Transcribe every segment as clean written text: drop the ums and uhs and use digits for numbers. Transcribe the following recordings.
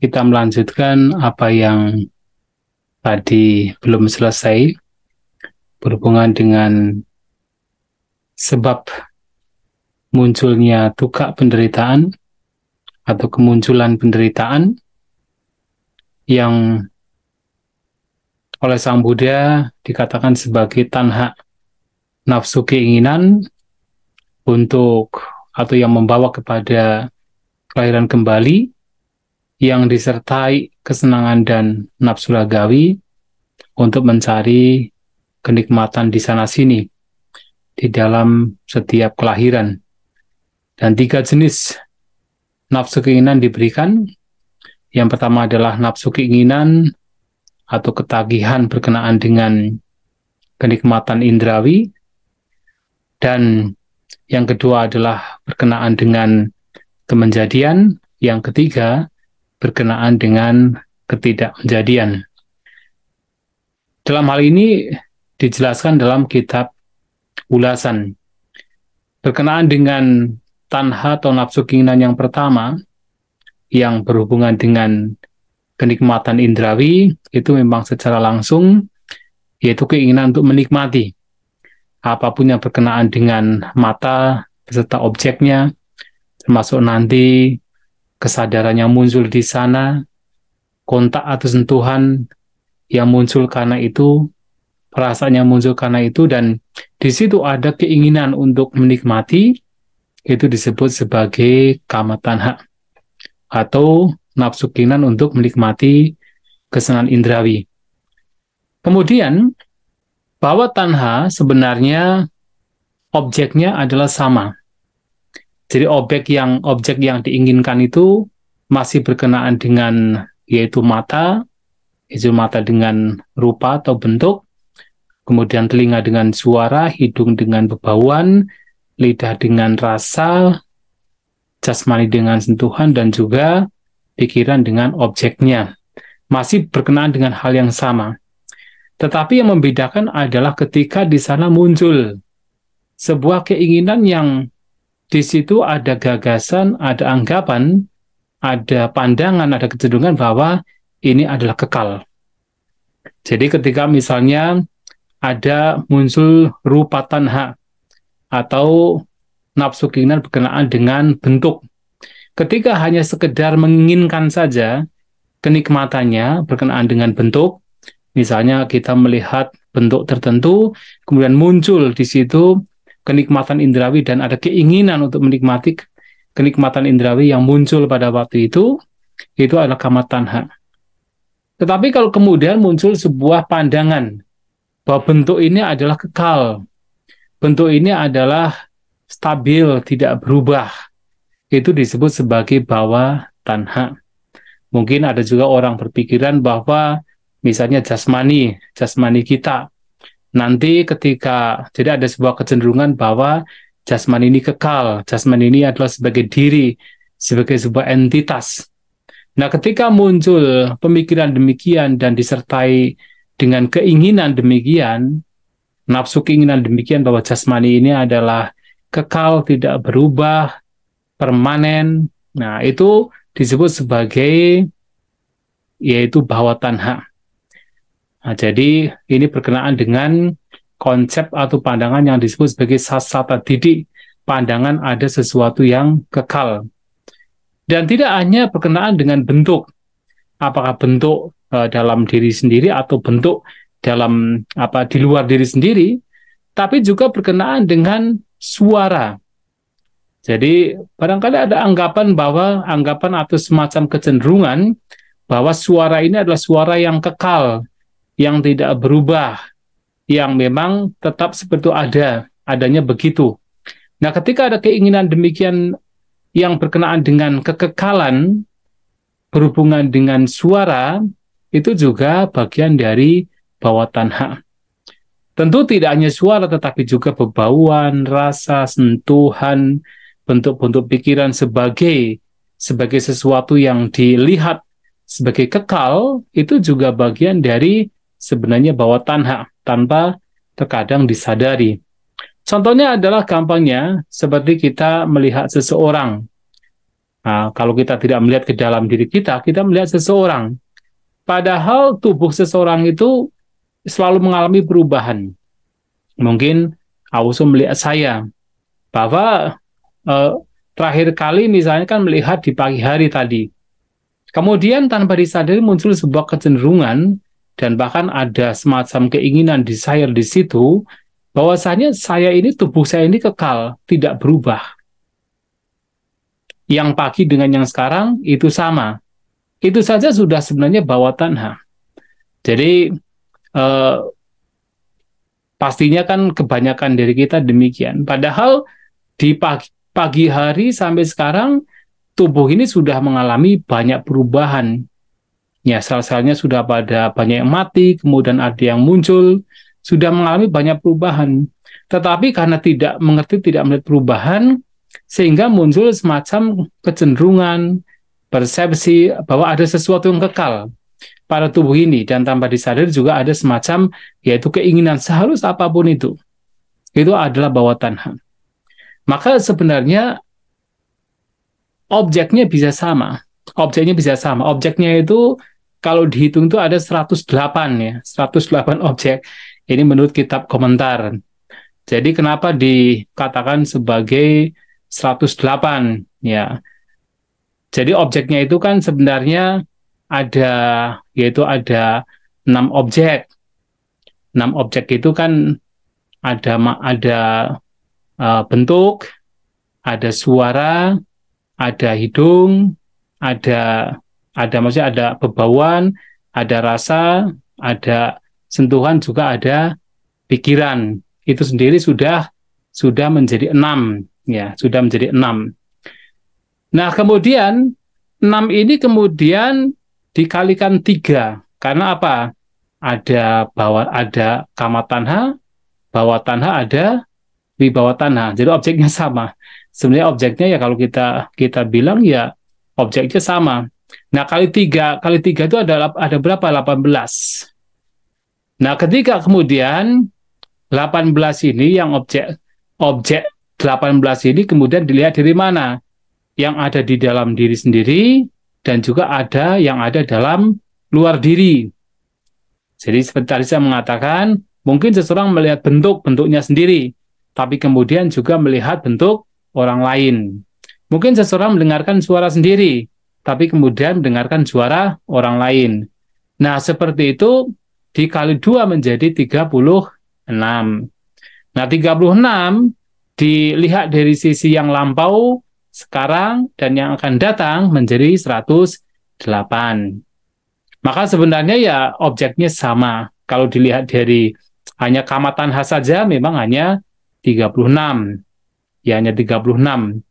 kita melanjutkan apa yang tadi belum selesai berhubungan dengan sebab munculnya duka penderitaan atau kemunculan penderitaan yang oleh Sang Buddha dikatakan sebagai tanha, nafsu keinginan untuk atau yang membawa kepada kelahiran kembali yang disertai kesenangan dan nafsu ragawi untuk mencari kenikmatan di sana-sini di dalam setiap kelahiran. Dan 3 jenis nafsu keinginan diberikan. Yang pertama adalah nafsu keinginan atau ketagihan berkenaan dengan kenikmatan indrawi. Dan yang kedua adalah berkenaan dengan kemenjadian. Yang ketiga berkenaan dengan ketidakmenjadian. Dalam hal ini dijelaskan dalam kitab ulasan. Berkenaan dengan tanha atau nafsu keinginan yang pertama, yang berhubungan dengan kenikmatan indrawi, itu memang secara langsung, yaitu keinginan untuk menikmati apapun yang berkenaan dengan mata beserta objeknya, termasuk nanti kesadaran yang muncul di sana, kontak atau sentuhan yang muncul karena itu, perasaan yang muncul karena itu, dan di situ ada keinginan untuk menikmati, itu disebut sebagai kama tanha atau nafsu keinginan untuk menikmati kesenangan indrawi. Kemudian bahwa tanha sebenarnya objeknya adalah sama. Jadi objek yang diinginkan itu masih berkenaan dengan yaitu mata dengan rupa atau bentuk, kemudian telinga dengan suara, hidung dengan bebauan, lidah dengan rasa, jasmani dengan sentuhan, dan juga pikiran dengan objeknya. Masih berkenaan dengan hal yang sama. Tetapi yang membedakan adalah ketika di sana muncul sebuah keinginan yang di situ ada gagasan, ada anggapan, ada pandangan, ada kecenderungan bahwa ini adalah kekal. Jadi ketika misalnya ada muncul rupa tanha atau nafsu keinginan berkenaan dengan bentuk. Ketika hanya sekedar menginginkan saja kenikmatannya berkenaan dengan bentuk, misalnya kita melihat bentuk tertentu, kemudian muncul di situ kenikmatan indrawi dan ada keinginan untuk menikmati kenikmatan indrawi yang muncul pada waktu itu adalah kama tanha. Tetapi kalau kemudian muncul sebuah pandangan bahwa bentuk ini adalah kekal, bentuk ini adalah stabil, tidak berubah, itu disebut sebagai bawa tanha. Mungkin ada juga orang berpikiran bahwa misalnya jasmani kita, nanti ketika, jadi ada sebuah kecenderungan bahwa jasmani ini kekal, jasmani ini adalah sebagai diri, sebagai sebuah entitas. Nah, ketika muncul pemikiran demikian dan disertai dengan keinginan demikian, nafsu keinginan demikian bahwa jasmani ini adalah kekal, tidak berubah, permanen, nah itu disebut sebagai yaitu bawa tanha. Nah, jadi ini berkenaan dengan konsep atau pandangan yang disebut sebagai sasata didik, pandangan ada sesuatu yang kekal. Dan tidak hanya berkenaan dengan bentuk, apakah bentuk dalam diri sendiri atau bentuk dalam di luar diri sendiri, tapi juga berkenaan dengan suara. Jadi barangkali ada anggapan atau semacam kecenderungan bahwa suara ini adalah suara yang kekal, yang tidak berubah, yang memang tetap seperti adanya begitu. Nah, ketika ada keinginan demikian yang berkenaan dengan kekekalan berhubungan dengan suara, itu juga bagian dari bawa tanha. Tentu tidak hanya suara, tetapi juga bebauan, rasa, sentuhan, bentuk-bentuk pikiran sebagai sesuatu yang dilihat sebagai kekal, itu juga bagian dari sebenarnya bawa tanha, tanpa terkadang disadari. Contohnya adalah gampangnya seperti kita melihat seseorang. Nah, kalau kita tidak melihat ke dalam diri kita melihat seseorang. Padahal tubuh seseorang itu selalu mengalami perubahan. Mungkin Auso melihat saya, bahwa eh, terakhir kali misalnya kan melihat di pagi hari tadi. Kemudian tanpa disadari muncul sebuah kecenderungan dan bahkan ada semacam keinginan desire di situ bahwasanya saya ini tubuh saya ini kekal, tidak berubah. Yang pagi dengan yang sekarang itu sama. Itu saja sudah sebenarnya bawa tanha. Jadi eh, pastinya kan kebanyakan dari kita demikian. Padahal di pagi hari sampai sekarang tubuh ini sudah mengalami banyak perubahan. Ya, sel-selnya sudah pada banyak yang mati, kemudian ada yang muncul, sudah mengalami banyak perubahan. Tetapi karena tidak mengerti, tidak melihat perubahan, sehingga muncul semacam kecenderungan, persepsi bahwa ada sesuatu yang kekal pada tubuh ini, dan tanpa disadari juga ada semacam, yaitu keinginan sehalus apapun itu adalah bawah tanha. Maka sebenarnya objeknya bisa sama. Objeknya itu kalau dihitung itu ada 108 ya, 108 objek. Ini menurut kitab komentar. Jadi kenapa dikatakan sebagai 108 ya. Jadi objeknya itu kan sebenarnya ada, yaitu ada 6 objek. 6 objek itu kan ada bentuk, ada suara, ada hidung, ada maksudnya ada bebauan, ada rasa, ada sentuhan, juga ada pikiran. Itu sendiri sudah menjadi 6 ya, sudah menjadi 6. Nah, kemudian 6 ini kemudian dikalikan 3. Karena apa? Ada kama tanha, bawah tanha, ada wibawa tanha. Jadi objeknya sama. Sebenarnya objeknya ya kalau kita bilang ya objeknya sama. Nah, kali tiga itu ada berapa? 18. Nah, ketika kemudian 18 ini yang objek 18 ini kemudian dilihat dari mana? Yang ada di dalam diri sendiri dan juga ada yang ada dalam luar diri. Jadi seperti tadi saya mengatakan, mungkin seseorang melihat bentuknya sendiri, tapi kemudian juga melihat bentuk orang lain. Mungkin seseorang mendengarkan suara sendiri, tapi kemudian mendengarkan suara orang lain. Nah, seperti itu dikali 2 menjadi 36. Nah, 36 dilihat dari sisi yang lampau, sekarang, dan yang akan datang menjadi 108. Maka sebenarnya ya objeknya sama. Kalau dilihat dari hanya kama tanha saja memang hanya 36. Ya, hanya 36.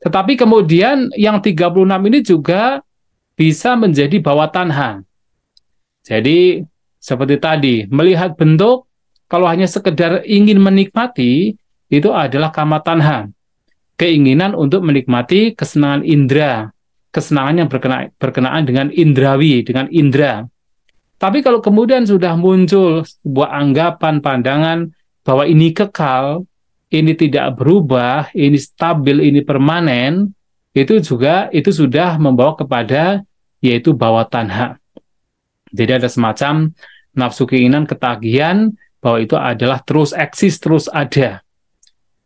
Tetapi kemudian yang 36 ini juga bisa menjadi bawah tanha. Jadi seperti tadi, melihat bentuk, kalau hanya sekedar ingin menikmati, itu adalah kama tanha. Keinginan untuk menikmati kesenangan indera, kesenangan yang berkenaan dengan indrawi, dengan indera. Tapi kalau kemudian sudah muncul sebuah anggapan, pandangan bahwa ini kekal, ini tidak berubah, ini stabil, ini permanen, itu sudah membawa kepada yaitu bawah tanha. Jadi ada semacam nafsu keinginan, ketagihan bahwa itu adalah terus eksis, terus ada.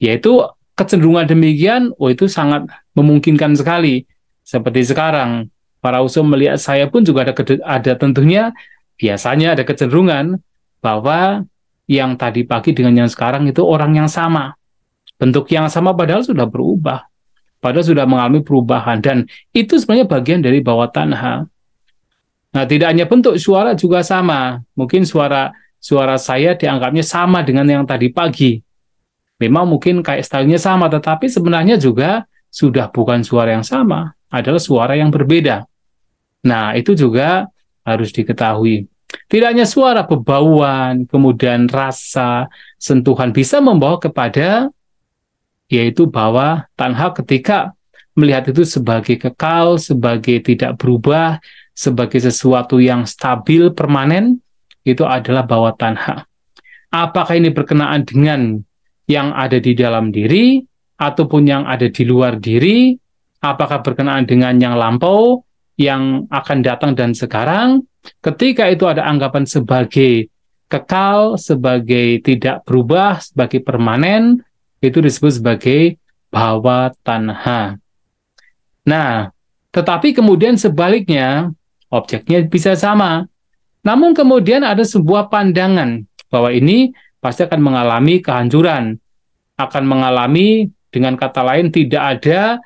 Yaitu kecenderungan demikian, itu sangat memungkinkan sekali. Seperti sekarang, para usul melihat saya pun juga ada tentunya, biasanya ada kecenderungan bahwa yang tadi pagi dengan yang sekarang itu orang yang sama. Bentuk yang sama padahal sudah berubah. Padahal sudah mengalami perubahan. Dan itu sebenarnya bagian dari bawah tanha. Nah, tidak hanya bentuk, suara juga sama. Mungkin suara saya dianggapnya sama dengan yang tadi pagi. Memang mungkin kayak stylenya sama, tetapi sebenarnya juga sudah bukan suara yang sama, adalah suara yang berbeda. Nah, itu juga harus diketahui. Tidak hanya suara, bebauan, kemudian rasa, sentuhan bisa membawa kepada yaitu bawah tanha ketika melihat itu sebagai kekal, sebagai tidak berubah, sebagai sesuatu yang stabil, permanen, itu adalah bawah tanha. Apakah ini berkenaan dengan yang ada di dalam diri, ataupun yang ada di luar diri, apakah berkenaan dengan yang lampau, yang akan datang dan sekarang. Ketika itu ada anggapan sebagai kekal, sebagai tidak berubah, sebagai permanen, itu disebut sebagai bhawa tanha. Nah, tetapi kemudian sebaliknya, objeknya bisa sama. Namun kemudian ada sebuah pandangan bahwa ini pasti akan mengalami kehancuran, akan mengalami, dengan kata lain, tidak ada,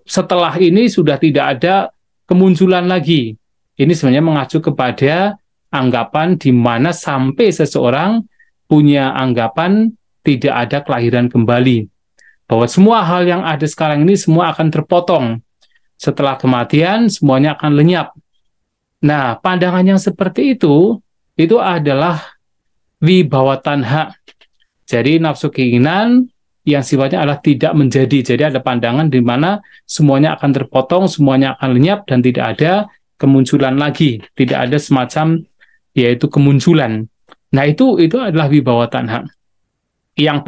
setelah ini sudah tidak ada kemunculan lagi. Ini sebenarnya mengacu kepada anggapan di mana sampai seseorang punya anggapan tidak ada kelahiran kembali. Bahwa semua hal yang ada sekarang ini semua akan terpotong. Setelah kematian, semuanya akan lenyap. Nah, pandangan yang seperti itu adalah wibawa tanha. Jadi nafsu keinginan yang sifatnya adalah tidak menjadi. Jadi ada pandangan di mana semuanya akan terpotong, semuanya akan lenyap, dan tidak ada kemunculan lagi. Tidak ada semacam yaitu kemunculan. Nah, itu adalah wibawa tanha. Yang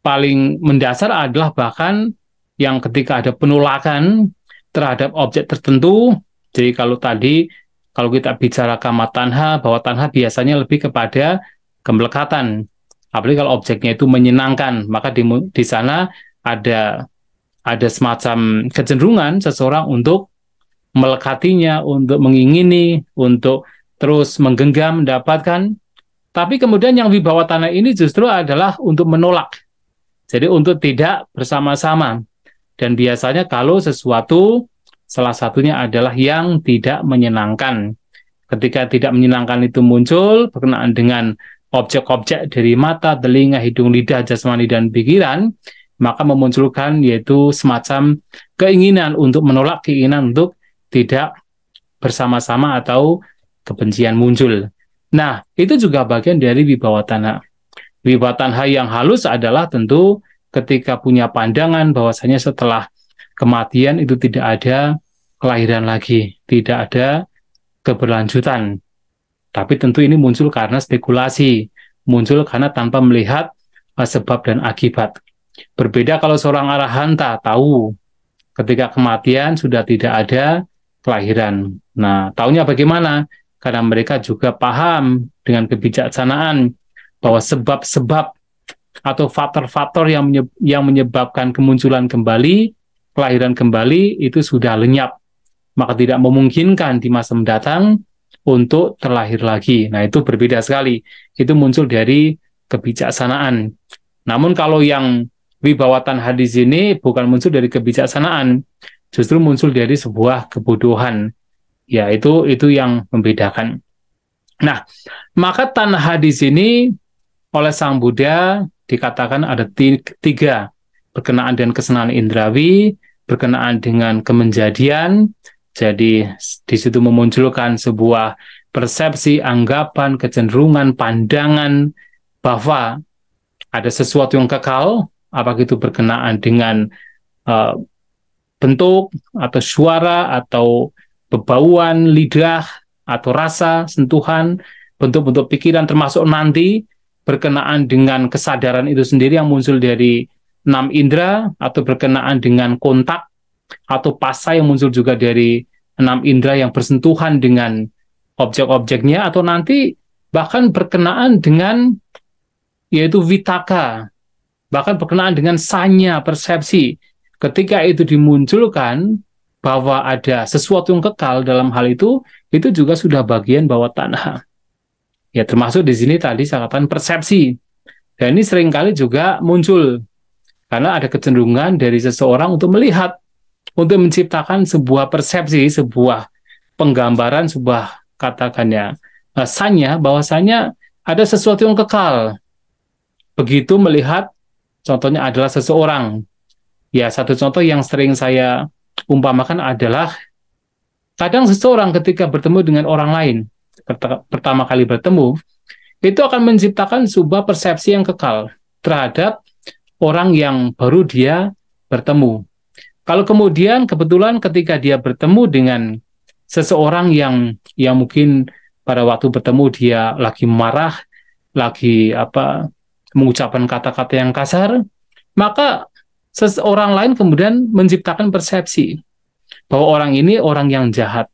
paling mendasar adalah bahkan yang ketika ada penolakan terhadap objek tertentu. Jadi kalau kita bicara kama tanha, bahwa tanha biasanya lebih kepada kemelekatan. Apalagi kalau objeknya itu menyenangkan, maka di sana ada semacam kecenderungan seseorang untuk melekatinya, untuk mengingini, untuk terus menggenggam, mendapatkan. Tapi kemudian yang wibawa tanha ini justru adalah untuk menolak. Jadi untuk tidak bersama-sama. Dan biasanya kalau sesuatu, salah satunya adalah yang tidak menyenangkan. Ketika tidak menyenangkan itu muncul berkenaan dengan objek-objek dari mata, telinga, hidung, lidah, jasmani, dan pikiran, maka memunculkan yaitu semacam keinginan untuk menolak, keinginan untuk tidak bersama-sama atau kebencian muncul. Nah, itu juga bagian dari wibawa tanha. Wibawa tanha yang halus adalah tentu ketika punya pandangan bahwasanya setelah kematian itu tidak ada kelahiran lagi, tidak ada keberlanjutan. Tapi tentu ini muncul karena spekulasi, muncul karena tanpa melihat sebab dan akibat. Berbeda kalau seorang arahanta tahu ketika kematian sudah tidak ada kelahiran. Nah, taunya bagaimana? Karena mereka juga paham dengan kebijaksanaan bahwa sebab-sebab atau faktor-faktor yang menyebabkan kemunculan kembali, kelahiran kembali, itu sudah lenyap. Maka tidak memungkinkan di masa mendatang untuk terlahir lagi. Nah, itu berbeda sekali. Itu muncul dari kebijaksanaan. Namun kalau yang wibawa tanha di sini bukan muncul dari kebijaksanaan, justru muncul dari sebuah kebodohan. Ya, itu yang membedakan. Nah, maka tanha di sini oleh Sang Buddha dikatakan ada tiga, berkenaan dengan kesenangan indrawi, berkenaan dengan kemenjadian. Jadi di situ memunculkan sebuah persepsi, anggapan, kecenderungan, pandangan bahwa ada sesuatu yang kekal, apakah itu berkenaan dengan bentuk atau suara atau bebauan lidah atau rasa, sentuhan, bentuk-bentuk pikiran, termasuk nanti berkenaan dengan kesadaran itu sendiri yang muncul dari 6 indera, atau berkenaan dengan kontak atau pasa yang muncul juga dari 6 indera yang bersentuhan dengan objek-objeknya, atau nanti bahkan berkenaan dengan yaitu vitaka, bahkan berkenaan dengan sanya, persepsi. Ketika itu dimunculkan bahwa ada sesuatu yang kekal dalam hal itu juga sudah bagian bawah tanah. Ya, termasuk di sini tadi saya katakan persepsi. Dan ini seringkali juga muncul karena ada kecenderungan dari seseorang untuk melihat, untuk menciptakan sebuah persepsi, sebuah penggambaran, sebuah katakannya sanya, bahwasanya ada sesuatu yang kekal. Begitu melihat, contohnya adalah seseorang. Ya, satu contoh yang sering saya umpamakan adalah kadang seseorang ketika bertemu dengan orang lain, pertama kali bertemu, itu akan menciptakan sebuah persepsi yang kekal terhadap orang yang baru dia bertemu. Kalau kemudian kebetulan ketika dia bertemu dengan seseorang yang mungkin pada waktu bertemu dia lagi marah, lagi mengucapkan kata-kata yang kasar, maka seseorang lain kemudian menciptakan persepsi bahwa orang ini orang yang jahat,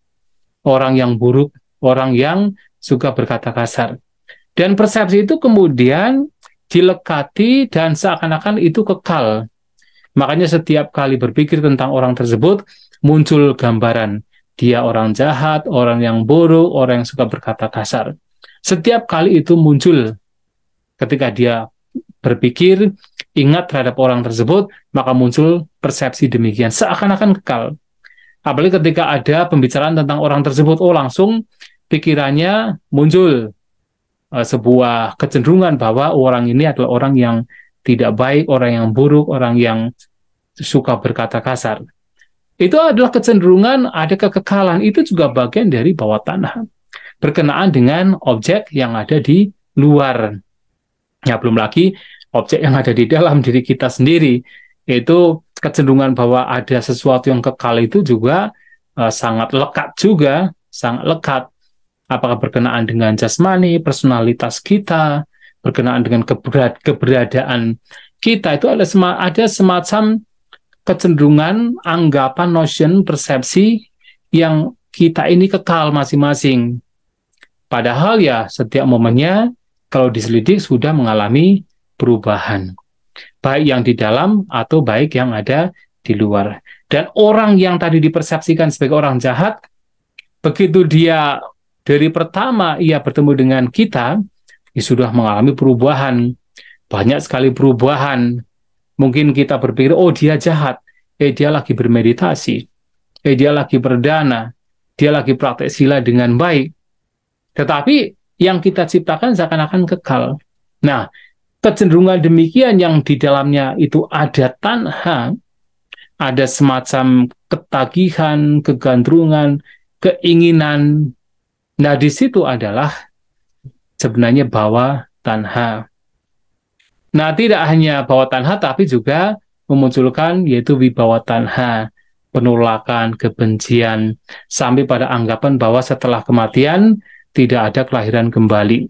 orang yang buruk, orang yang suka berkata kasar. Dan persepsi itu kemudian dilekati dan seakan-akan itu kekal. Makanya setiap kali berpikir tentang orang tersebut, muncul gambaran. Dia orang jahat, orang yang buruk, orang yang suka berkata kasar. Setiap kali itu muncul ketika dia berpikir, ingat terhadap orang tersebut, maka muncul persepsi demikian. Seakan-akan kekal. Apalagi ketika ada pembicaraan tentang orang tersebut, langsung pikirannya muncul sebuah kecenderungan bahwa orang ini adalah orang yang tidak baik, orang yang buruk, orang yang suka berkata kasar. Itu adalah kecenderungan, ada kekekalan. Itu juga bagian dari bawah tanah. Berkenaan dengan objek yang ada di luar. Ya, belum lagi objek yang ada di dalam diri kita sendiri. Itu kecenderungan bahwa ada sesuatu yang kekal itu juga sangat lekat juga, sangat lekat. Apakah berkenaan dengan jasmani, personalitas kita, berkenaan dengan keberadaan kita, itu ada semacam kecenderungan, anggapan, notion, persepsi yang kita ini kekal masing-masing. Padahal ya setiap momennya kalau diselidik sudah mengalami perubahan. Baik yang di dalam atau baik yang ada di luar. Dan orang yang tadi dipersepsikan sebagai orang jahat, begitu dia dari pertama ia bertemu dengan kita, dia sudah mengalami perubahan. Banyak sekali perubahan. Mungkin kita berpikir, oh dia jahat. Dia lagi bermeditasi. Dia lagi berdana. Dia lagi praktek sila dengan baik. Tetapi yang kita ciptakan seakan-akan kekal. Nah, kecenderungan demikian yang di dalamnya itu ada tanha, ada semacam ketagihan, kegandrungan, keinginan. Nah, di situ adalah sebenarnya bawah tanha. Nah, tidak hanya bawah tanha, tapi juga memunculkan yaitu wibawa tanha, penolakan, kebencian, sampai pada anggapan bahwa setelah kematian tidak ada kelahiran kembali.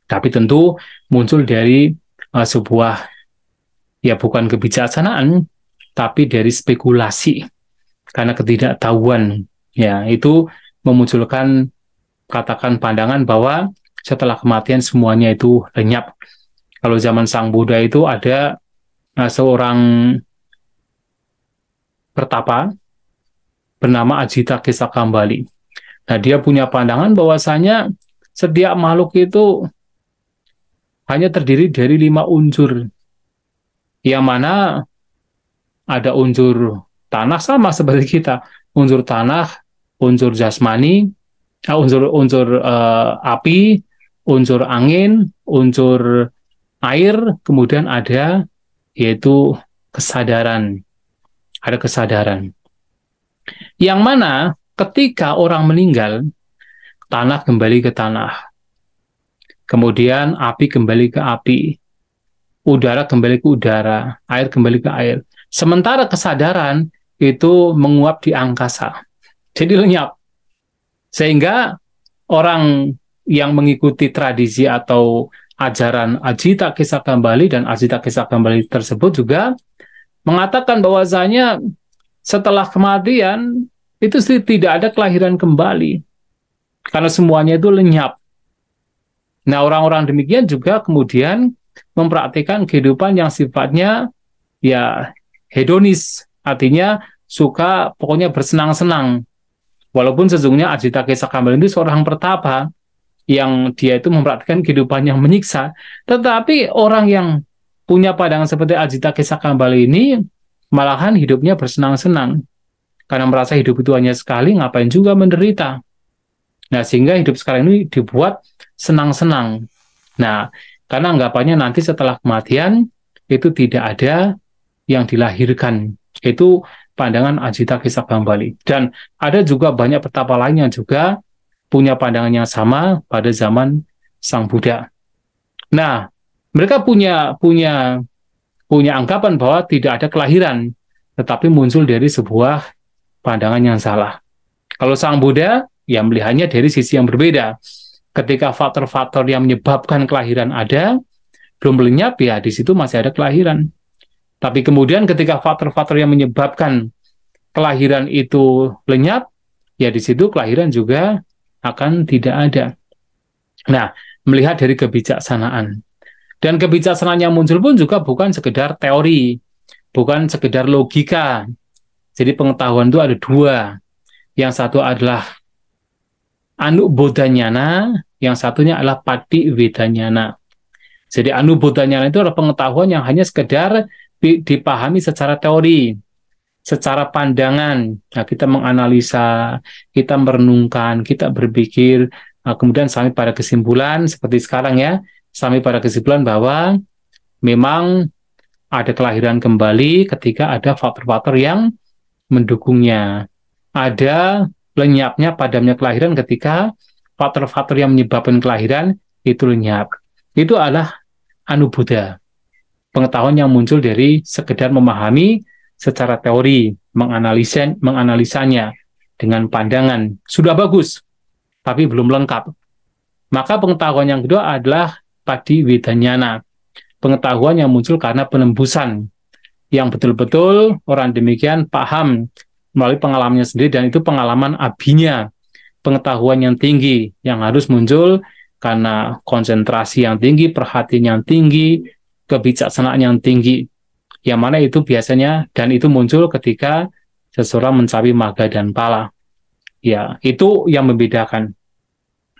Tapi tentu muncul dari sebuah, ya bukan kebijaksanaan, tapi dari spekulasi, karena ketidaktahuan. Ya, itu memunculkan katakan pandangan bahwa setelah kematian semuanya itu lenyap. Kalau zaman Sang Buddha itu ada seorang pertapa bernama Ajita Kesakambali. Nah, dia punya pandangan bahwasanya setiap makhluk itu hanya terdiri dari 5 unsur. Yang mana ada unsur tanah sama seperti kita. Unsur tanah, unsur jasmani, unsur api, unsur angin, unsur air, kemudian ada yaitu kesadaran. Ada kesadaran. Yang mana ketika orang meninggal, tanah kembali ke tanah. Kemudian api kembali ke api. Udara kembali ke udara. Air kembali ke air. Sementara kesadaran itu menguap di angkasa. Jadi lenyap. Sehingga orang yang mengikuti tradisi atau ajaran Ajita Kesakambali dan Ajita Kesakambali tersebut juga mengatakan bahwasanya setelah kematian itu tidak ada kelahiran kembali karena semuanya itu lenyap. Nah, orang-orang demikian juga kemudian mempraktikkan kehidupan yang sifatnya ya hedonis, artinya suka pokoknya bersenang-senang. Walaupun sesungguhnya Ajita Kesakambali itu seorang pertapa yang dia itu mempraktikkan kehidupan yang menyiksa, tetapi orang yang punya pandangan seperti Ajita Kesakambali ini malahan hidupnya bersenang-senang karena merasa hidup itu hanya sekali, ngapain juga menderita. Nah, sehingga hidup sekarang ini dibuat senang-senang. Nah, karena anggapannya nanti setelah kematian itu tidak ada yang dilahirkan. Itu pandangan Ajita Kesakambali. Dan ada juga banyak pertapa lain yang juga punya pandangan yang sama pada zaman Sang Buddha. Nah, mereka punya anggapan bahwa tidak ada kelahiran, tetapi muncul dari sebuah pandangan yang salah. Kalau Sang Buddha, ya melihatnya dari sisi yang berbeda. Ketika faktor-faktor yang menyebabkan kelahiran ada, belum lenyap, ya di situ masih ada kelahiran. Tapi kemudian ketika faktor-faktor yang menyebabkan kelahiran itu lenyap, ya di situ kelahiran juga akan tidak ada. Nah, melihat dari kebijaksanaan. Dan kebijaksanaan yang muncul pun juga bukan sekedar teori, bukan sekedar logika. Jadi pengetahuan itu ada dua. Yang satu adalah Anubodhanyana, yang satunya adalah Pativedanyana. Jadi Anubodhanyana itu adalah pengetahuan yang hanya sekedar dipahami secara teori, secara pandangan. Nah, kita menganalisa, kita merenungkan, kita berpikir, kemudian sampai pada kesimpulan seperti sekarang ya, sampai pada kesimpulan bahwa memang ada kelahiran kembali ketika ada faktor-faktor yang mendukungnya. Ada lenyapnya, padamnya kelahiran ketika faktor-faktor yang menyebabkan kelahiran itu lenyap. Itu adalah Anubuddha, pengetahuan yang muncul dari sekedar memahami secara teori, menganalisanya dengan pandangan. Sudah bagus, tapi belum lengkap. Maka pengetahuan yang kedua adalah Pativedanyana, pengetahuan yang muncul karena penembusan, yang betul-betul orang demikian paham melalui pengalamannya sendiri, dan itu pengalaman abinya, pengetahuan yang tinggi, yang harus muncul karena konsentrasi yang tinggi, perhatian yang tinggi, kebijaksanaan yang tinggi, yang mana itu biasanya, dan itu muncul ketika seseorang mencapai magga dan pala. Ya, itu yang membedakan.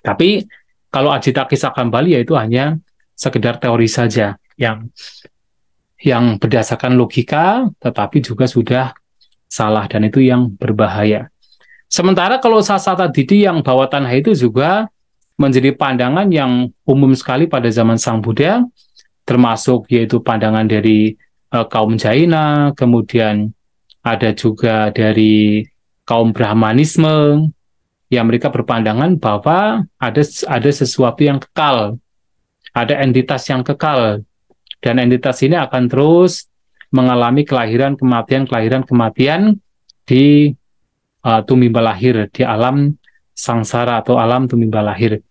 Tapi kalau Ajita Kisah Kambali, ya itu hanya sekedar teori saja, yang berdasarkan logika, tetapi juga sudah salah, dan itu yang berbahaya. Sementara kalau Sasata Didi yang bawah tanah itu juga menjadi pandangan yang umum sekali pada zaman Sang Buddha, termasuk yaitu pandangan dari kaum Jaina, kemudian ada juga dari kaum Brahmanisme, yang mereka berpandangan bahwa ada sesuatu yang kekal, ada entitas yang kekal, dan entitas ini akan terus mengalami kelahiran kematian di tumimba lahir, di alam sangsara atau alam tumimba lahir.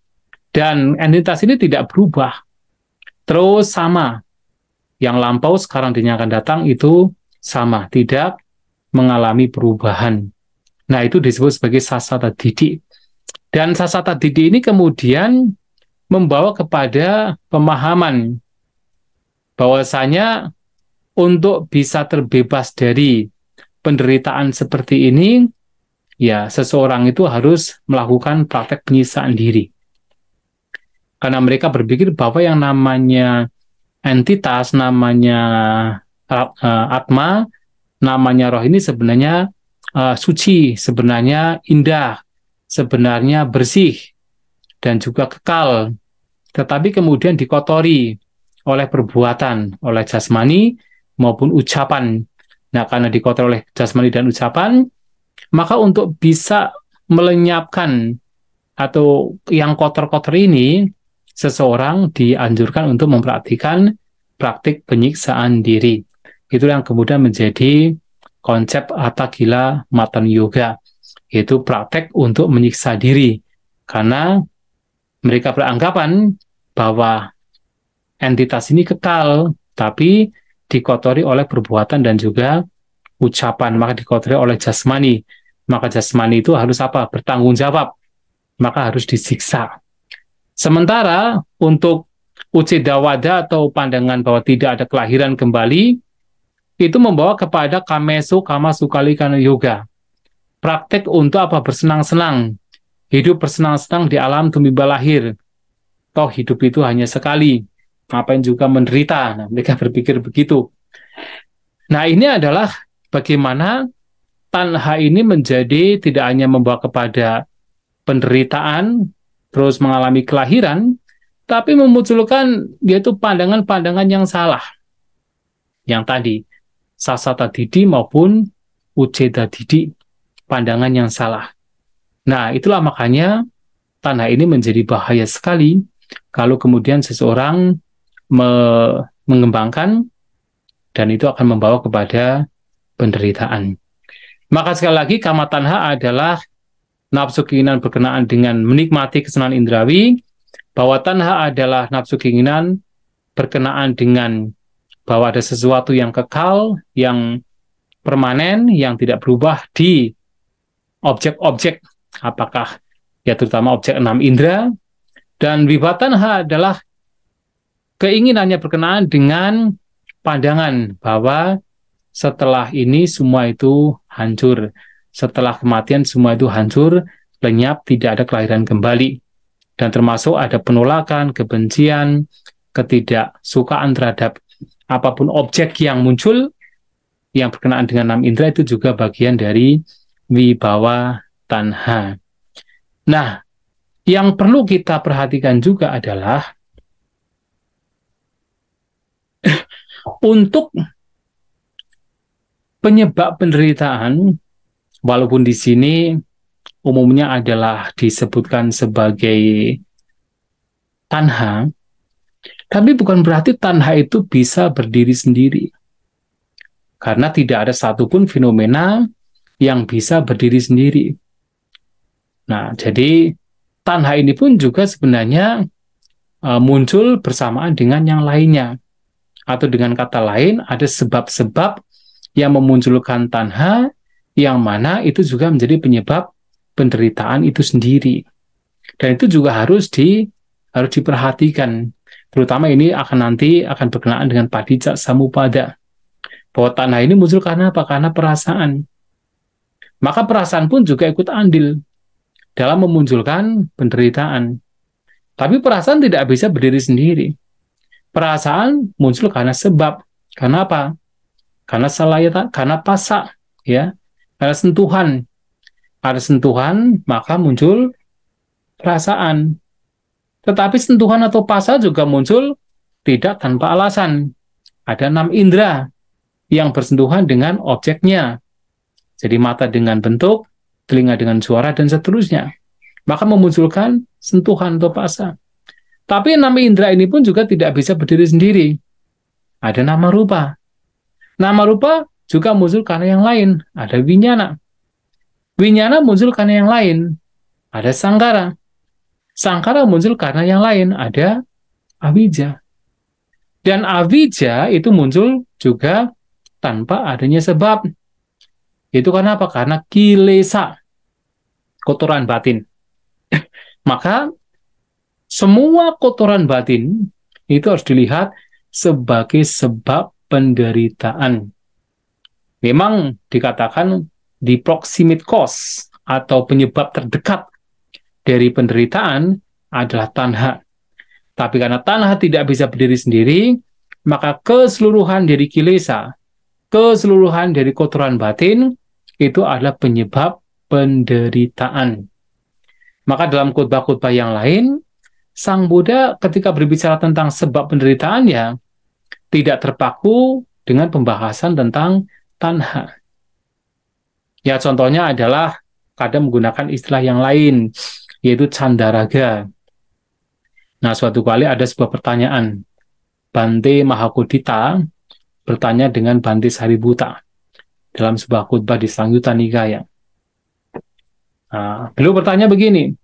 Dan entitas ini tidak berubah, terus sama. Yang lampau, sekarang, dan yang akan datang itu sama, tidak mengalami perubahan. Nah, itu disebut sebagai Sasata Didi. Dan Sasata Didi ini kemudian membawa kepada pemahaman bahwasanya untuk bisa terbebas dari penderitaan seperti ini, ya seseorang itu harus melakukan praktek penyisaan diri. Karena mereka berpikir bahwa yang namanya entitas, namanya atma, namanya roh ini sebenarnya suci, sebenarnya indah, sebenarnya bersih, dan juga kekal. Tetapi kemudian dikotori oleh perbuatan, oleh jasmani maupun ucapan. Nah, karena dikotori oleh jasmani dan ucapan, maka untuk bisa melenyapkan atau yang kotor-kotor ini, seseorang dianjurkan untuk mempraktikkan praktik penyiksaan diri. Itu yang kemudian menjadi konsep Hatha Gila Matan Yoga, yaitu praktek untuk menyiksa diri. Karena mereka beranggapan bahwa entitas ini kekal, tapi dikotori oleh perbuatan dan juga ucapan, maka dikotori oleh jasmani. Maka jasmani itu harus apa? Bertanggung jawab, maka harus disiksa. Sementara untuk Ucedawada atau pandangan bahwa tidak ada kelahiran kembali, itu membawa kepada Kamesu Kama Sukali Kana Yoga. Praktek untuk apa? Bersenang-senang. Hidup bersenang-senang di alam tumimba lahir. Toh hidup itu hanya sekali. Ngapain juga menderita? Nah, mereka berpikir begitu. Nah, ini adalah bagaimana tanha ini menjadi tidak hanya membawa kepada penderitaan, terus mengalami kelahiran, tapi memunculkan yaitu pandangan-pandangan yang salah. Yang tadi, Sasata Didi maupun Uceda Didi, pandangan yang salah. Nah, itulah makanya tanah ini menjadi bahaya sekali kalau kemudian seseorang mengembangkan, dan itu akan membawa kepada penderitaan. Maka sekali lagi, kama tanha adalah nafsu keinginan berkenaan dengan menikmati kesenangan indrawi, bahwa tanha adalah nafsu keinginan berkenaan dengan bahwa ada sesuatu yang kekal, yang permanen, yang tidak berubah di objek-objek, apakah ya terutama objek enam indera, dan wibawa tanha adalah keinginannya berkenaan dengan pandangan bahwa setelah ini semua itu hancur, setelah kematian semua itu hancur, lenyap, tidak ada kelahiran kembali, dan termasuk ada penolakan, kebencian, ketidaksukaan terhadap apapun objek yang muncul yang berkenaan dengan enam indera, itu juga bagian dari wibawa tanha. Nah, yang perlu kita perhatikan juga adalah untuk penyebab penderitaan, walaupun di sini umumnya adalah disebutkan sebagai tanha, tapi bukan berarti tanha itu bisa berdiri sendiri. Karena tidak ada satupun fenomena yang bisa berdiri sendiri. Nah, jadi tanha ini pun juga sebenarnya muncul bersamaan dengan yang lainnya. Atau dengan kata lain, ada sebab-sebab yang memunculkan tanha, yang mana itu juga menjadi penyebab penderitaan itu sendiri. Dan itu juga harus diperhatikan. Terutama ini nanti akan berkenaan dengan padicca samuppada. Bahwa tanha ini muncul karena apa? Karena perasaan. Maka perasaan pun juga ikut andil dalam memunculkan penderitaan. Tapi perasaan tidak bisa berdiri sendiri. Perasaan muncul karena sebab. Karena apa? Karena salayata, karena pasak, ya, karena sentuhan. Ada sentuhan, maka muncul perasaan. Tetapi sentuhan atau pasak juga muncul tidak tanpa alasan. Ada 6 indera yang bersentuhan dengan objeknya. Jadi mata dengan bentuk, telinga dengan suara, dan seterusnya. Maka memunculkan sentuhan atau pasak. Tapi 6 indera ini pun juga tidak bisa berdiri sendiri. Ada nama rupa. Nama rupa juga muncul karena yang lain. Ada winyana. Winyana muncul karena yang lain. Ada sangkara. Sangkara muncul karena yang lain. Ada awija. Dan awija itu muncul juga tanpa adanya sebab. Itu karena apa? Karena kilesa, kotoran batin. Maka semua kotoran batin itu harus dilihat sebagai sebab penderitaan. Memang dikatakan the proximate cause atau penyebab terdekat dari penderitaan adalah tanha. Tapi karena tanha tidak bisa berdiri sendiri, maka keseluruhan dari kilesa, keseluruhan dari kotoran batin, itu adalah penyebab penderitaan. Maka dalam khotbah-khotbah yang lain, Sang Buddha ketika berbicara tentang sebab penderitaan, ya tidak terpaku dengan pembahasan tentang tanha. Ya contohnya adalah kadang menggunakan istilah yang lain, yaitu candaraga. Nah, suatu kali ada sebuah pertanyaan. Bante Mahakudita bertanya dengan Bante Sariputa dalam sebuah khutbah di Sangyutta Nikaya. Nah, beliau bertanya begini,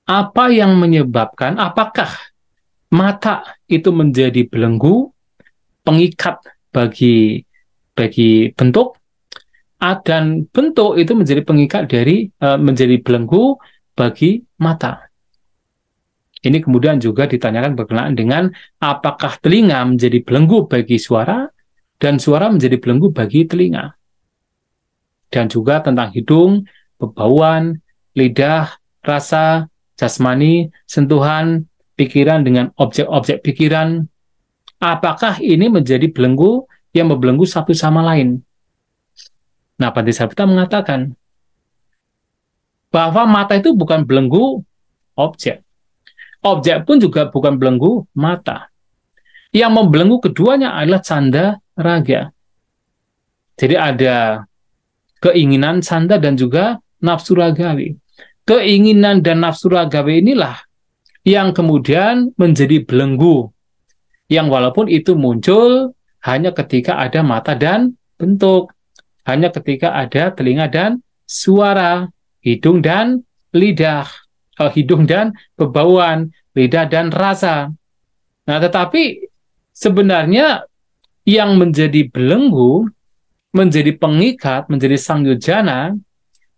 apa yang menyebabkan, apakah mata itu menjadi belenggu, pengikat bagi bentuk, dan bentuk itu menjadi pengikat menjadi belenggu bagi mata. Ini kemudian juga ditanyakan berkenaan dengan apakah telinga menjadi belenggu bagi suara, dan suara menjadi belenggu bagi telinga. Dan juga tentang hidung, bebauan, lidah, rasa, jasmani, sentuhan, pikiran dengan objek-objek pikiran. Apakah ini menjadi belenggu yang membelenggu satu sama lain? Nah, Bante Sariputa mengatakan bahwa mata itu bukan belenggu objek. Objek pun juga bukan belenggu mata. Yang membelenggu keduanya adalah canda raga. Jadi ada keinginan canda dan juga nafsu ragawi. Keinginan dan nafsu ragawi inilah yang kemudian menjadi belenggu. Yang walaupun itu muncul hanya ketika ada mata dan bentuk. Hanya ketika ada telinga dan suara. Hidung dan lidah. Hidung dan bebauan. Lidah dan rasa. Nah, tetapi sebenarnya yang menjadi belenggu, menjadi pengikat, menjadi sangyojana,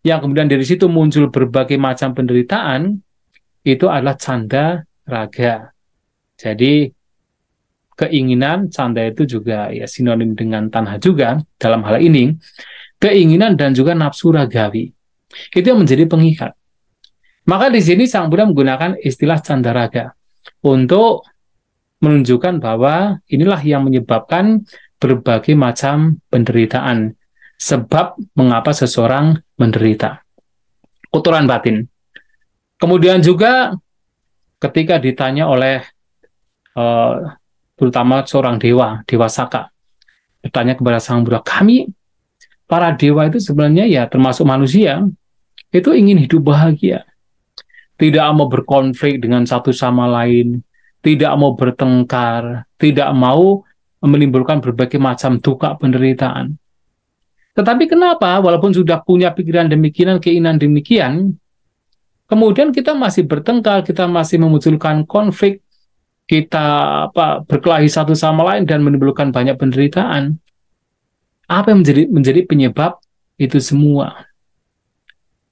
yang kemudian dari situ muncul berbagai macam penderitaan, itu adalah canda raga. Jadi keinginan, canda itu juga ya sinonim dengan tanha juga dalam hal ini, keinginan dan juga nafsu ragawi. Itu yang menjadi pengikat. Maka di sini Sang Buddha menggunakan istilah canda raga untuk menunjukkan bahwa inilah yang menyebabkan berbagai macam penderitaan. Sebab mengapa seseorang menderita. Kotoran batin. Kemudian juga ketika ditanya oleh terutama seorang dewa Saka, bertanya kepada Sang Buddha, kami para dewa itu sebenarnya ya termasuk manusia, itu ingin hidup bahagia. Tidak mau berkonflik dengan satu sama lain, tidak mau bertengkar, tidak mau menimbulkan berbagai macam duka penderitaan. Tetapi kenapa walaupun sudah punya pikiran demikian, keinginan demikian, kemudian kita masih bertengkar, kita masih memunculkan konflik, kita berkelahi satu sama lain dan menimbulkan banyak penderitaan. Apa yang menjadi penyebab itu semua?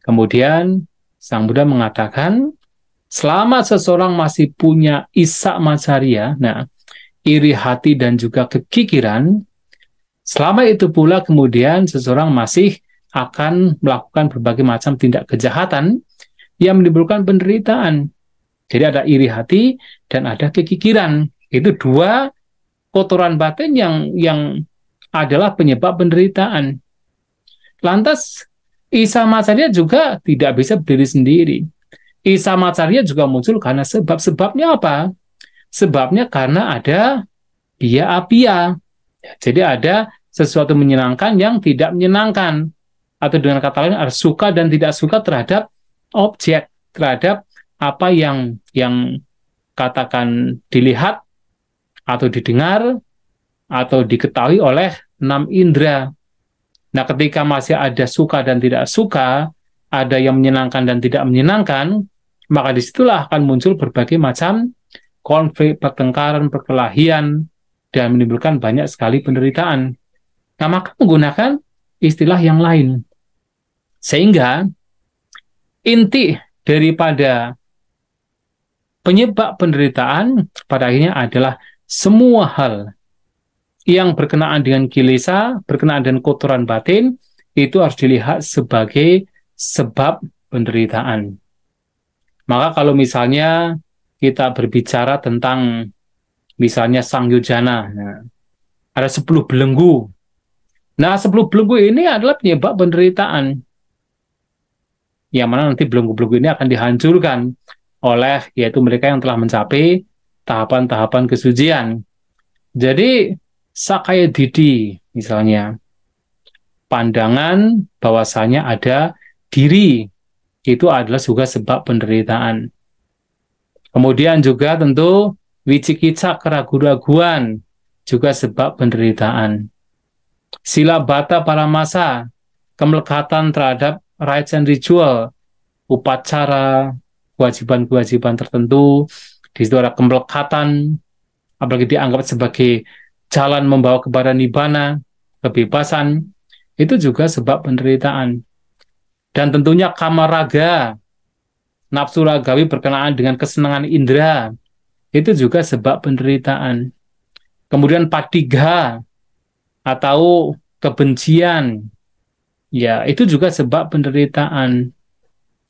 Kemudian Sang Buddha mengatakan, selama seseorang masih punya isak macarya, nah, iri hati dan juga kekikiran, selama itu pula kemudian seseorang masih akan melakukan berbagai macam tindak kejahatan yang menimbulkan penderitaan. Jadi ada iri hati dan ada kekikiran. Itu dua kotoran batin yang adalah penyebab penderitaan. Lantas, Isa Macarya juga tidak bisa berdiri sendiri. Isa Macarya juga muncul karena sebabnya apa? Sebabnya karena ada biya apia. Jadi ada sesuatu menyenangkan yang tidak menyenangkan. Atau dengan kata lain, ada suka dan tidak suka terhadap objek, terhadap apa yang katakan dilihat atau didengar atau diketahui oleh 6 indera. Nah, ketika masih ada suka dan tidak suka, ada yang menyenangkan dan tidak menyenangkan, maka disitulah akan muncul berbagai macam konflik, pertengkaran, perkelahian, dan menimbulkan banyak sekali penderitaan. Nah, maka menggunakan istilah yang lain. Sehingga inti daripada penyebab penderitaan pada akhirnya adalah semua hal yang berkenaan dengan kilesa, berkenaan dengan kotoran batin, itu harus dilihat sebagai sebab penderitaan. Maka kalau misalnya kita berbicara tentang misalnya Sangyojana, nah, ada 10 belenggu. Nah, 10 belenggu ini adalah penyebab penderitaan. Yang mana nanti belenggu-belenggu ini akan dihancurkan oleh yaitu mereka yang telah mencapai tahapan-tahapan kesucian. Jadi Sakaya Didi misalnya, pandangan bahwasanya ada diri, itu adalah juga sebab penderitaan. Kemudian juga tentu wicikicca, keraguan-raguan, juga sebab penderitaan. Silabata paramasa, kemelekatan terhadap rites and ritual, upacara, kewajiban-kewajiban tertentu, di situ ada kemelekatan, apalagi dianggap sebagai jalan membawa kepada nibbana, kebebasan, itu juga sebab penderitaan. Dan tentunya kamaraga, nafsu ragawi berkenaan dengan kesenangan indera, itu juga sebab penderitaan. Kemudian patigha, atau kebencian, ya itu juga sebab penderitaan.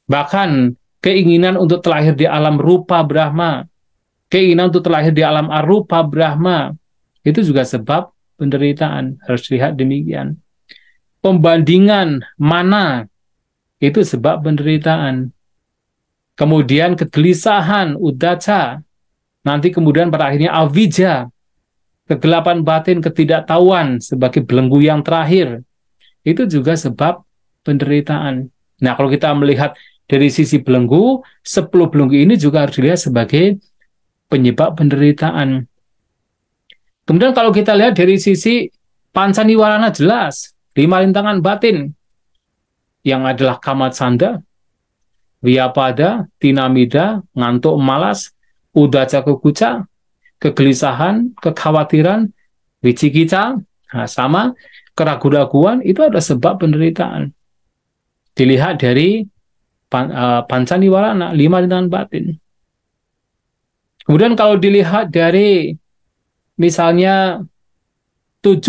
Bahkan keinginan untuk terlahir di alam rupa Brahma, keinginan untuk terlahir di alam arupa Brahma, itu juga sebab penderitaan. Harus lihat demikian. Pembandingan mana, itu sebab penderitaan. Kemudian kegelisahan, udaca, nanti kemudian pada akhirnya avijja, kegelapan batin, ketidaktahuan sebagai belenggu yang terakhir, itu juga sebab penderitaan. Nah, kalau kita melihat dari sisi belenggu, 10 belenggu ini juga harus dilihat sebagai penyebab penderitaan. Kemudian kalau kita lihat dari sisi panca niwarana, jelas 5 rintangan batin yang adalah kamacanda, vyapada, tinamida, ngantuk malas, udaca kukuca, kegelisahan, kekhawatiran, wicikica, nah, sama keraguan-raguan itu adalah sebab penderitaan. Dilihat dari pancaniwarana, 5 rintangan batin. Kemudian kalau dilihat dari misalnya 7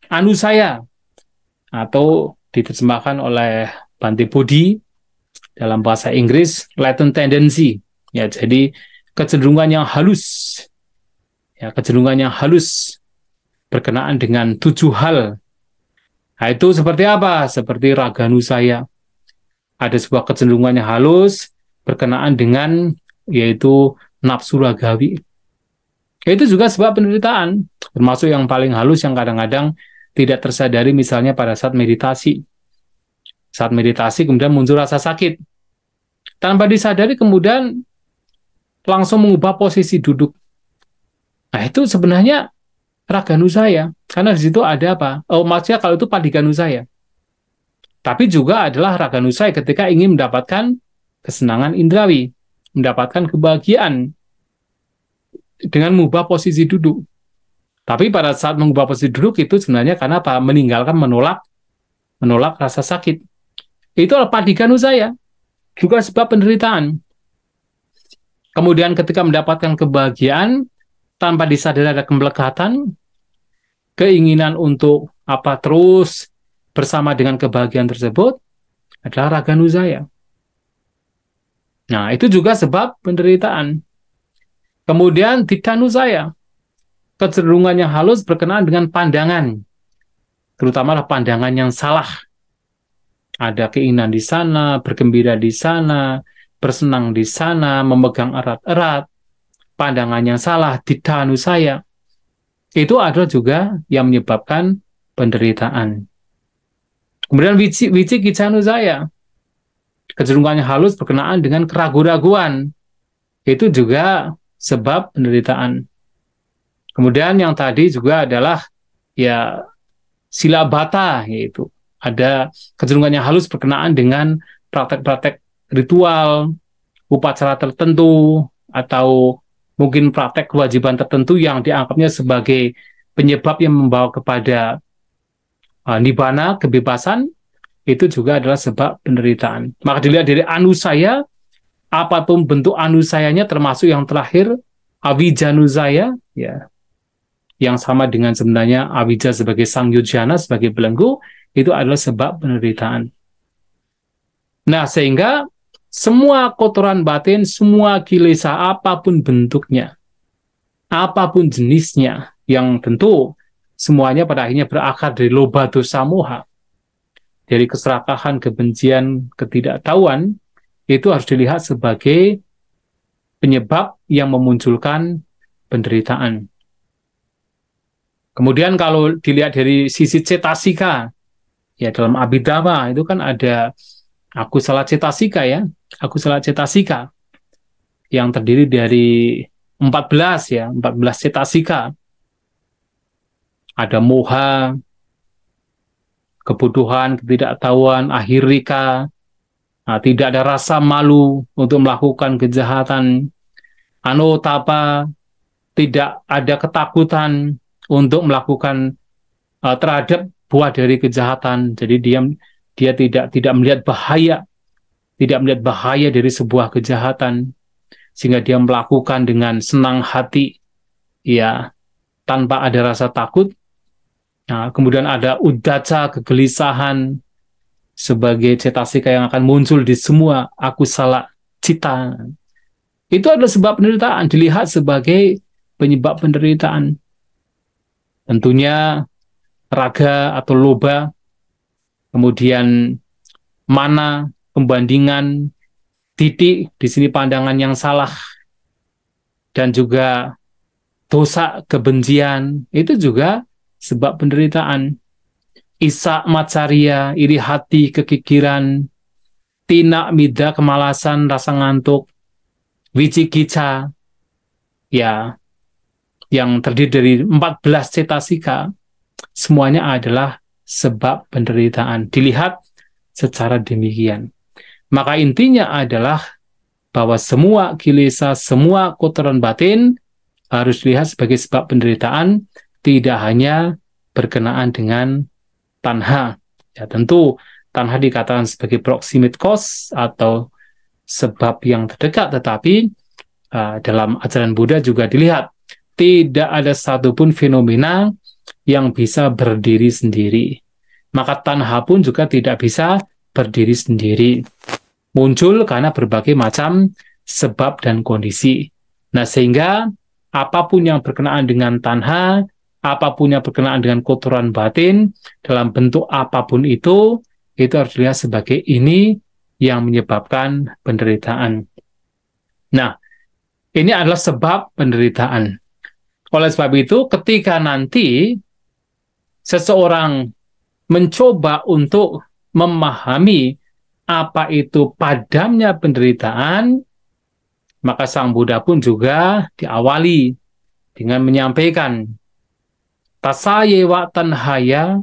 anusaya, atau diterjemahkan oleh Bhante Bodhi dalam bahasa Inggris latent tendency, ya, jadi kecenderungan yang halus, ya, kecenderungan yang halus berkenaan dengan 7 hal. Nah, itu seperti apa? Seperti raganusaya, ada sebuah kecenderungan yang halus berkenaan dengan yaitu nafsu ragawi. Itu juga sebab penderitaan, termasuk yang paling halus yang kadang-kadang tidak tersadari, misalnya pada saat meditasi. Saat meditasi kemudian muncul rasa sakit. Tanpa disadari kemudian langsung mengubah posisi duduk. Nah, itu sebenarnya raganusaya. Karena di situ ada apa? Oh, maksudnya kalau itu padiganusaya. Tapi juga adalah raganusaya ketika ingin mendapatkan kesenangan indrawi, mendapatkan kebahagiaan dengan mengubah posisi duduk. Tapi pada saat mengubah posisi duduk itu sebenarnya karena apa? Meninggalkan, menolak rasa sakit. Itu adalah padiganusaya, juga sebab penderitaan. Kemudian ketika mendapatkan kebahagiaan, tanpa disadari ada kemelekatan, keinginan untuk apa terus bersama dengan kebahagiaan tersebut adalah raganusaya. Nah, itu juga sebab penderitaan. Kemudian dithanusaya, kecenderungan yang halus berkenaan dengan pandangan, terutama pandangan yang salah. Ada keinginan di sana, bergembira di sana, bersenang di sana, memegang erat-erat, pandangan yang salah, dithanusaya. Itu adalah juga yang menyebabkan penderitaan. Kemudian wicikichanusaya, kecenderungan yang halus berkenaan dengan keraguan-raguan. Itu juga sebab penderitaan. Kemudian yang tadi juga adalah ya silabata, yaitu ada kecenderungan yang halus berkenaan dengan praktek-praktek ritual, upacara tertentu, atau mungkin praktek kewajiban tertentu yang dianggapnya sebagai penyebab yang membawa kepada nibbana, kebebasan. Itu juga adalah sebab penderitaan. Maka dilihat dari anusaya, apapun bentuk anusayanya, termasuk yang terakhir avijanusaya, ya, yang sama dengan sebenarnya avijja sebagai sangyojana, sebagai belenggu, itu adalah sebab penderitaan. Nah, sehingga semua kotoran batin, semua kilesa, apapun bentuknya, apapun jenisnya, yang tentu semuanya pada akhirnya berakar dari lobha dosa moha, dari keserakahan, kebencian, ketidaktahuan, itu harus dilihat sebagai penyebab yang memunculkan penderitaan. Kemudian kalau dilihat dari sisi cetasika, ya dalam Abhidhamma itu kan ada akusala cetasika, ya, akusala cetasika yang terdiri dari 14, ya, 14 cetasika. Ada moha, kebutuhan, ketidaktahuan, ahirika, nah, tidak ada rasa malu untuk melakukan kejahatan, anotapa, tidak ada ketakutan untuk melakukan terhadap buah dari kejahatan. Jadi dia tidak melihat bahaya, dari sebuah kejahatan, sehingga dia melakukan dengan senang hati, ya, tanpa ada rasa takut. Nah, kemudian ada uddaca, kegelisahan, sebagai cetasika yang akan muncul di semua akusala cita. Itu adalah sebab penderitaan, dilihat sebagai penyebab penderitaan. Tentunya raga atau loba, kemudian mana, pembandingan, titik, di sini pandangan yang salah, dan juga dosa, kebencian, itu juga sebab penderitaan. Isa macaria, iri hati, kekikiran, tina mida, kemalasan, rasa ngantuk, wicikica, ya, yang terdiri dari 14 cetasika, semuanya adalah sebab penderitaan. Dilihat secara demikian. Maka intinya adalah bahwa semua kilesa, semua kotoran batin harus dilihat sebagai sebab penderitaan, tidak hanya berkenaan dengan tanha. Ya, tentu tanha dikatakan sebagai proximate cause atau sebab yang terdekat, tetapi dalam ajaran Buddha juga dilihat tidak ada satupun fenomena yang bisa berdiri sendiri. Maka tanha pun juga tidak bisa berdiri sendiri. Muncul karena berbagai macam sebab dan kondisi. Nah, sehingga apapun yang berkenaan dengan tanha, apapun yang berkenaan dengan kotoran batin, dalam bentuk apapun itu harus dilihat sebagai ini yang menyebabkan penderitaan. Nah, ini adalah sebab penderitaan. Oleh sebab itu, ketika nanti seseorang mencoba untuk memahami apa itu padamnya penderitaan, maka Sang Buddha pun juga diawali dengan menyampaikan tasayewa tanhaya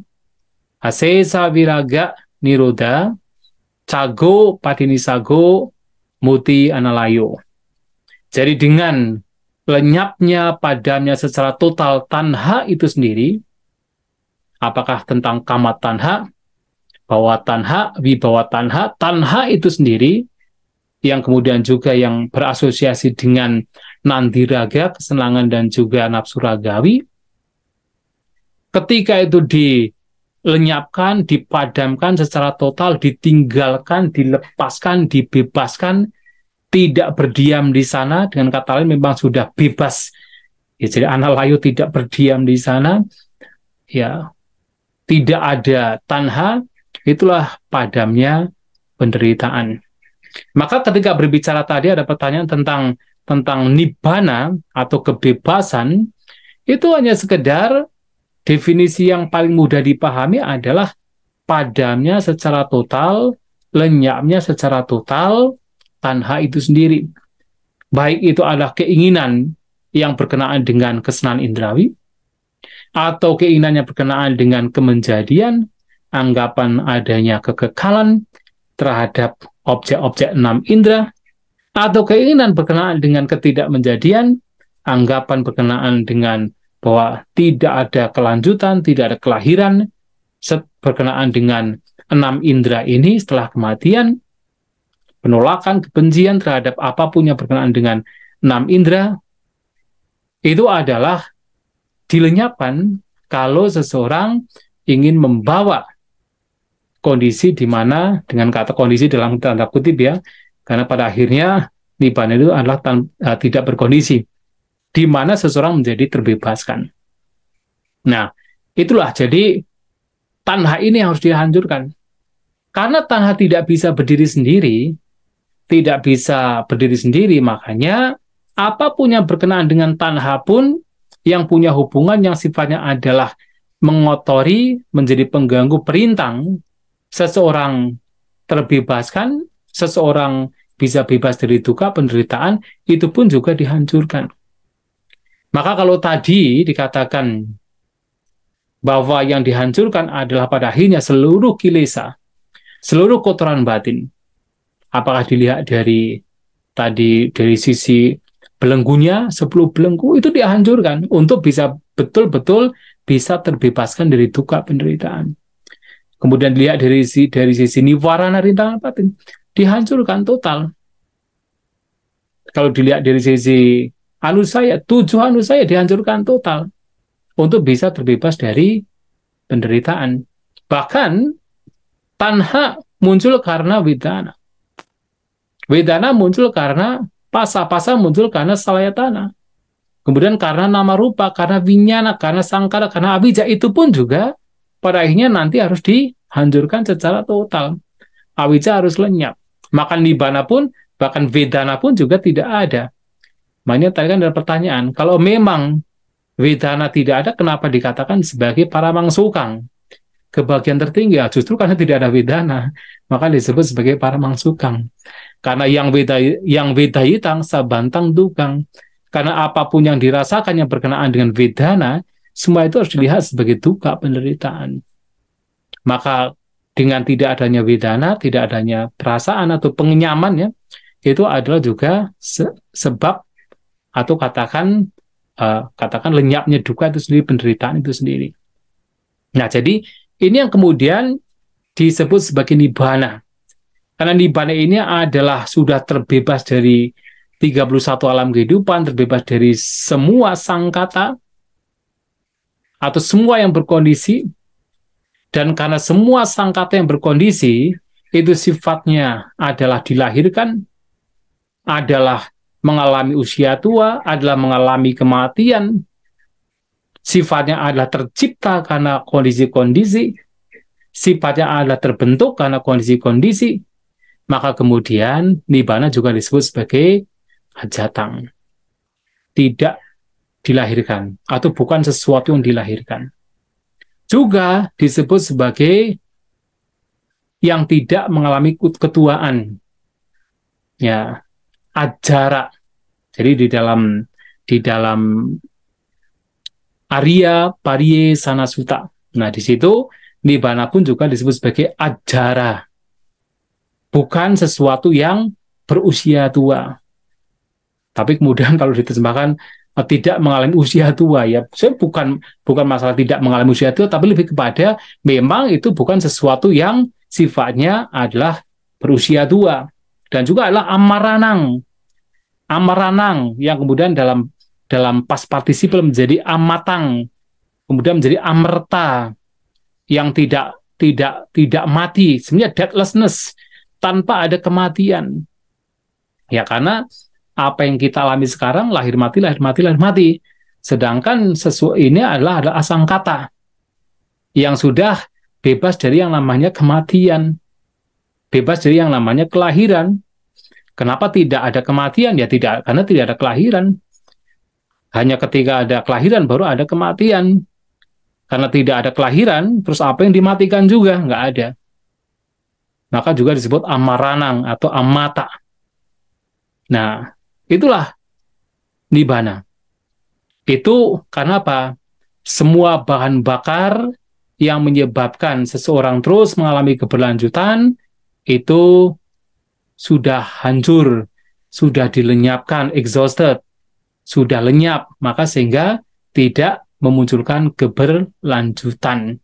asesa viraga niroda cago padinisago muti analayo. Jadi dengan lenyapnya, padamnya secara total tanha itu sendiri, apakah tentang kama tanha, bawa tanha, wibawa tanha, tanha itu sendiri, yang kemudian juga yang berasosiasi dengan nandiraga, kesenangan dan juga nafsu ragawi, ketika itu dilenyapkan, dipadamkan secara total, ditinggalkan, dilepaskan, dibebaskan, tidak berdiam di sana, dengan kata lain memang sudah bebas. Ya, jadi analayo tidak berdiam di sana, ya tidak ada tanha, itulah padamnya penderitaan. Maka ketika berbicara tadi ada pertanyaan tentang nibbana atau kebebasan, itu hanya sekedar definisi yang paling mudah dipahami adalah padamnya secara total, lenyapnya secara total tanha itu sendiri. Baik itu adalah keinginan yang berkenaan dengan kesenangan indrawi, atau keinginan yang berkenaan dengan kemenjadian, anggapan adanya kekekalan terhadap objek-objek 6 indera, atau keinginan berkenaan dengan ketidakmenjadian, anggapan berkenaan dengan bahwa tidak ada kelanjutan, tidak ada kelahiran, berkenaan dengan 6 indera ini setelah kematian, penolakan, kebencian terhadap apapun yang berkenaan dengan 6 indera, itu adalah dilenyapkan kalau seseorang ingin membawa kondisi di mana, dengan kata kondisi dalam tanda kutip ya, karena pada akhirnya nibbana itu adalah tidak berkondisi, di mana seseorang menjadi terbebaskan. Nah, itulah jadi tanha ini harus dihancurkan. Karena tanha tidak bisa berdiri sendiri, makanya apapun yang berkenaan dengan tanha pun yang punya hubungan yang sifatnya adalah mengotori, menjadi pengganggu, perintang, seseorang terbebaskan, seseorang bisa bebas dari duka, penderitaan, itu pun juga dihancurkan. Maka kalau tadi dikatakan bahwa yang dihancurkan adalah pada akhirnya seluruh kilesa, seluruh kotoran batin, apakah dilihat dari sisi belenggunya, 10 belenggu itu dihancurkan untuk bisa betul-betul bisa terbebaskan dari duka penderitaan. Kemudian dilihat dari sisi niwarana rintangan batin, dihancurkan total. Kalau dilihat dari sisi anusaya, 7 anusaya dihancurkan total untuk bisa terbebas dari penderitaan. Bahkan tanha muncul karena wedana. Wedana muncul karena pasa muncul karena salayatana. Kemudian karena nama rupa, karena vinyana, karena sangkara, karena abija, itu pun juga pada akhirnya nanti harus dihancurkan secara total. Awija harus lenyap. Maka nibbana pun, bahkan vedana pun juga tidak ada. Makanya tadi kan ada pertanyaan, kalau memang vedana tidak ada, kenapa dikatakan sebagai paramangsukang? Kebahagiaan tertinggi, ya justru karena tidak ada vedana, maka disebut sebagai paramangsukang. Karena yang vedayitang sabantang dukang. Karena apapun yang dirasakan yang berkenaan dengan vedana, semua itu harus dilihat sebagai duka penderitaan. Maka dengan tidak adanya vedana, tidak adanya perasaan atau pengenyaman, ya, itu adalah juga sebab atau katakan katakan lenyapnya duka itu sendiri, penderitaan itu sendiri. Nah, jadi ini yang kemudian disebut sebagai nibbana. Karena nibbana ini adalah sudah terbebas dari 31 alam kehidupan, terbebas dari semua sangkata atau semua yang berkondisi, dan karena semua sangkata yang berkondisi itu sifatnya adalah dilahirkan, adalah mengalami usia tua, adalah mengalami kematian, sifatnya adalah tercipta karena kondisi-kondisi, sifatnya adalah terbentuk karena kondisi-kondisi, maka kemudian nibbana juga disebut sebagai hajatang, tidak dilahirkan atau bukan sesuatu yang dilahirkan. Juga disebut sebagai yang tidak mengalami ketuaan, ya, ajara. Jadi di dalam Arya Parye Sanasuta, nah di situ nibbana pun juga disebut sebagai ajara, bukan sesuatu yang berusia tua. Tapi kemudian kalau diterjemahkan tidak mengalami usia tua, ya saya bukan masalah tidak mengalami usia tua, tapi lebih kepada memang itu bukan sesuatu yang sifatnya adalah berusia tua. Dan juga adalah amaranang yang kemudian dalam pas partisiple menjadi amatang, kemudian menjadi amerta, yang tidak mati, sebenarnya deathlessness, tanpa ada kematian. Ya karena apa yang kita alami sekarang lahir mati, lahir mati, lahir mati. Sedangkan sesuatu ini adalah asangkata yang sudah bebas dari yang namanya kematian, bebas dari yang namanya kelahiran. Kenapa tidak ada kematian? Ya tidak, karena tidak ada kelahiran. Hanya ketika ada kelahiran baru ada kematian. Karena tidak ada kelahiran, terus apa yang dimatikan juga? Nggak ada. Maka juga disebut amaranang atau amata. Nah, itulah nibbana. Itu karena apa? Semua bahan bakar yang menyebabkan seseorang terus mengalami keberlanjutan itu sudah hancur, sudah dilenyapkan, exhausted, sudah lenyap, maka sehingga tidak memunculkan keberlanjutan.